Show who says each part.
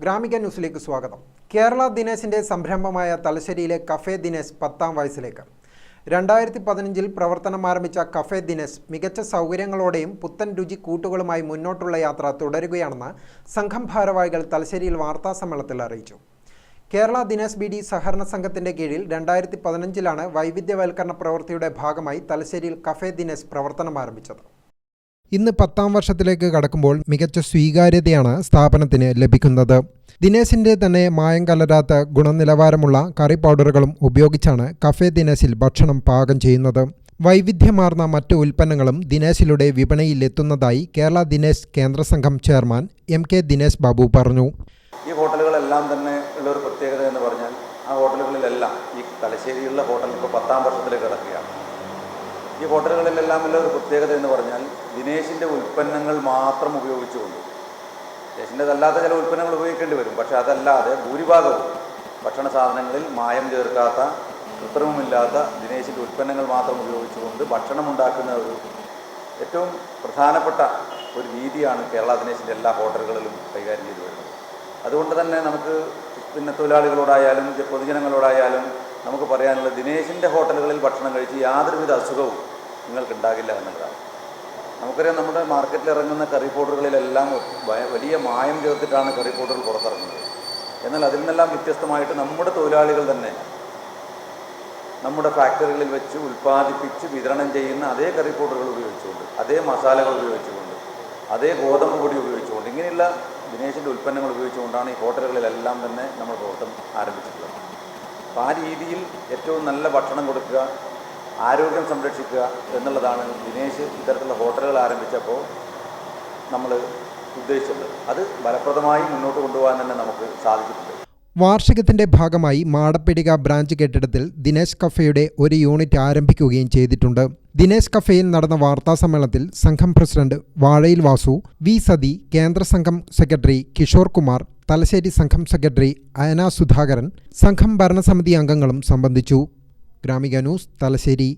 Speaker 1: ഗ്രാമിക ന്യൂസിലേക്ക് സ്വാഗതം. കേരള ദിനേശിൻ്റെ സംരംഭമായ തലശ്ശേരിയിലെ കഫേ ദിനേശ് 10ാം വയസ്സിലേക്ക്. 2015-ൽ പ്രവർത്തനം ആരംഭിച്ച കഫേ ദിനേശ് മികച്ച സൗകര്യങ്ങളോടെയും പുത്തൻ രുചി കൂട്ടുകളുമായി മുന്നോട്ടുള്ള യാത്ര തുടരുകയാണെന്ന് സംഘം ഭാരവാഹികൾ തലശ്ശേരിയിൽ വാർത്താസമ്മേളനത്തിൽ അറിയിച്ചു. കേരള ദിനേശ് ബി ഡി സഹകരണ സംഘത്തിൻ്റെ കീഴിൽ 2015-ലാണ് വൈവിധ്യവൽക്കരണ പ്രവൃത്തിയുടെ ഭാഗമായി തലശ്ശേരിയിൽ കഫേ ദിനേശ് പ്രവർത്തനം ആരംഭിച്ചത്. ഇന്ന് 10ാം വർഷത്തിലേക്ക് കടക്കുമ്പോൾ മികച്ച സ്വീകാര്യതയാണ് സ്ഥാപനത്തിന് ലഭിക്കുന്നത്. ദിനേശിൻ്റെ തന്നെ മായം കലരാത്ത ഗുണനിലവാരമുള്ള കറി പൗഡറുകളും ഉപയോഗിച്ചാണ് കഫേ ദിനേശിൽ ഭക്ഷണം പാകം ചെയ്യുന്നത്. വൈവിധ്യമാർന്ന മറ്റ് ഉൽപ്പന്നങ്ങളും ദിനേശിലൂടെ വിപണിയിലെത്തുന്നതായി കേരള ദിനേശ് കേന്ദ്ര സംഘം ചെയർമാൻ MK ദിനേശ് ബാബു പറഞ്ഞു.
Speaker 2: ഈ ഹോട്ടലുകളെല്ലാം തന്നെ ഉള്ളൊരു പ്രത്യേകത എന്ന് പറഞ്ഞാൽ ആ ഹോട്ടലുകളിലെല്ലാം ഈ തലശ്ശേരിയുള്ള ഹോട്ടൽ ഇപ്പോൾ 10ാം വർഷത്തിലേക്ക് കിടക്കുകയാണ്. ഈ ഹോട്ടലുകളിലെല്ലാം ഉള്ള ഒരു പ്രത്യേകത എന്ന് പറഞ്ഞാൽ ദിനേശിൻ്റെ ഉൽപ്പന്നങ്ങൾ മാത്രം ഉപയോഗിച്ചുകൊണ്ട്, ദിനേശിൻ്റെതല്ലാത്ത ചില ഉൽപ്പന്നങ്ങൾ ഉപയോഗിക്കേണ്ടി വരും, പക്ഷേ അതല്ലാതെ ഭൂരിഭാഗവും ഭക്ഷണ സാധനങ്ങളിൽ മായം ചേർക്കാത്ത, കൃത്രിമമില്ലാത്ത ദിനേശിൻ്റെ ഉൽപ്പന്നങ്ങൾ മാത്രം ഉപയോഗിച്ചുകൊണ്ട് ഭക്ഷണം ഉണ്ടാക്കുന്ന ഒരു ഏറ്റവും പ്രധാനപ്പെട്ട ഒരു രീതിയാണ് കേരള ദിനേശിൻ്റെ എല്ലാ ഹോട്ടലുകളിലും കൈകാര്യം ചെയ്തു വരുന്നത്. അതുകൊണ്ട് തന്നെ നമുക്ക് തൊഴിലാളികളോടായാലും പൊതുജനങ്ങളോടായാലും നമുക്ക് പറയാനുള്ളത്, ദിനേശിൻ്റെ ഹോട്ടലുകളിൽ ഭക്ഷണം കഴിച്ച് യാതൊരുവിധ അസുഖവും നിങ്ങൾക്കുണ്ടാകില്ല എന്നുള്ളതാണ്. നമുക്കറിയാം, നമ്മുടെ മാർക്കറ്റിൽ ഇറങ്ങുന്ന കറി പൗഡറുകളിലെല്ലാം വലിയ മായം ചേർത്തിട്ടാണ് കറി പൗഡറുകൾ പുറത്തിറങ്ങുന്നത്. എന്നാൽ അതിൽ നിന്നെല്ലാം വ്യത്യസ്തമായിട്ട് നമ്മുടെ തൊഴിലാളികൾ തന്നെ നമ്മുടെ ഫാക്ടറികളിൽ വെച്ച് ഉൽപ്പാദിപ്പിച്ച് വിതരണം ചെയ്യുന്ന അതേ കറി പൗഡറുകൾ ഉപയോഗിച്ചുകൊണ്ട്, അതേ മസാലകൾ ഉപയോഗിച്ചുകൊണ്ട്, അതേ ഗോതമ്പ് പൊടി ഉപയോഗിച്ചുകൊണ്ട്, ഇങ്ങനെയുള്ള ദിനേശിൻ്റെ ഉൽപ്പന്നങ്ങൾ ഉപയോഗിച്ചുകൊണ്ടാണ് ഈ ഹോട്ടലുകളിലെല്ലാം തന്നെ നമ്മൾ പ്രവർത്തനം ആരംഭിച്ചിട്ടുള്ളത്. അപ്പോൾ ആ രീതിയിൽ ഏറ്റവും നല്ല ഭക്ഷണം കൊടുക്കുക, ആരോഗ്യം സംരക്ഷിക്കുക എന്നുള്ളതാണ് ദിനേശ് ഇത്തരത്തിലുള്ള ഹോട്ടലുകൾ ആരംഭിച്ചപ്പോൾ നമ്മൾ ഉദ്ദേശിച്ചിട്ടുള്ളത്. അത് ഫലപ്രദമായി മുന്നോട്ട് കൊണ്ടുപോകാൻ തന്നെ നമുക്ക് സാധിച്ചിട്ടുണ്ട്.
Speaker 1: വാർഷികത്തിന്റെ ഭാഗമായി മാടപ്പിടിക ബ്രാഞ്ച് കെട്ടിടത്തിൽ ദിനേശ് കഫേയുടെ ഒരു യൂണിറ്റ് ആരംഭിക്കുകയും ചെയ്തിട്ടുണ്ട്. ദിനേശ് കഫേയിൽ നടന്ന വാർത്താസമ്മേളനത്തിൽ സംഘം പ്രസിഡന്റ് വാഴയിൽ വാസു, വി സതി, കേന്ദ്ര സംഘം സെക്രട്ടറി കിഷോർ കുമാർ, തലശ്ശേരി സംഘം സെക്രട്ടറി അയന സുധാകരൻ, സംഘം ഭരണസമിതി അംഗങ്ങളും സംബന്ധിച്ചു. ഗ്രാമിക ന്യൂസ്, തലശ്ശേരി.